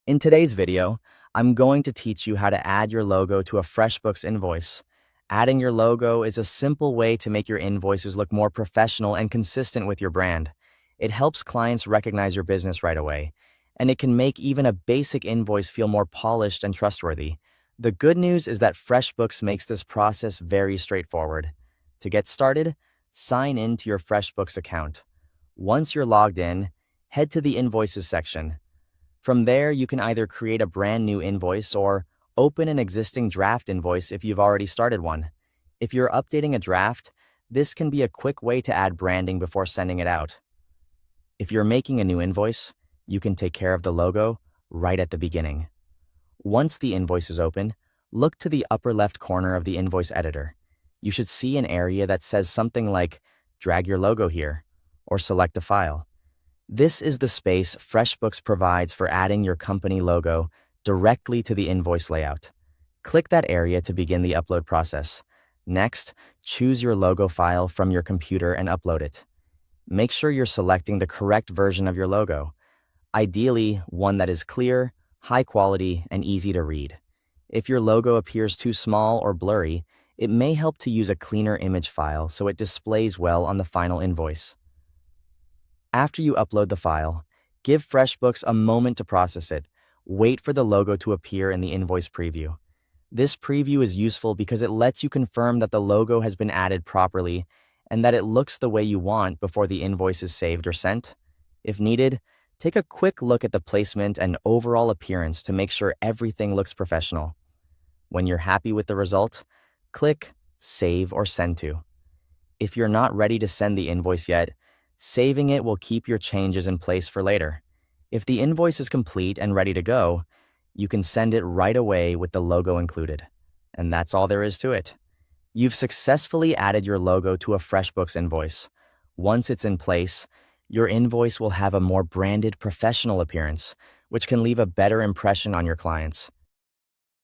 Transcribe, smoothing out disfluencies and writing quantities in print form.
In today's video, I'm going to teach you how to add your logo to a FreshBooks invoice. Adding your logo is a simple way to make your invoices look more professional and consistent with your brand. It helps clients recognize your business right away, and it can make even a basic invoice feel more polished and trustworthy. The good news is that FreshBooks makes this process very straightforward. To get started, sign in to your FreshBooks account. Once you're logged in, head to the Invoices section. From there, you can either create a brand new invoice or open an existing draft invoice if you've already started one. If you're updating a draft, this can be a quick way to add branding before sending it out. If you're making a new invoice, you can take care of the logo right at the beginning. Once the invoice is open, look to the upper left corner of the invoice editor. You should see an area that says something like "Drag your logo here" or "Select a file." This is the space FreshBooks provides for adding your company logo directly to the invoice layout. Click that area to begin the upload process. Next, choose your logo file from your computer and upload it. Make sure you're selecting the correct version of your logo, ideally one that is clear, high quality, and easy to read. If your logo appears too small or blurry, it may help to use a cleaner image file so it displays well on the final invoice. After you upload the file, give FreshBooks a moment to process it. Wait for the logo to appear in the invoice preview. This preview is useful because it lets you confirm that the logo has been added properly and that it looks the way you want before the invoice is saved or sent. If needed, take a quick look at the placement and overall appearance to make sure everything looks professional. When you're happy with the result, click Save or Send to. If you're not ready to send the invoice yet, saving it will keep your changes in place for later. If the invoice is complete and ready to go, you can send it right away with the logo included. And that's all there is to it. You've successfully added your logo to a FreshBooks invoice. Once it's in place, your invoice will have a more branded, professional appearance, which can leave a better impression on your clients.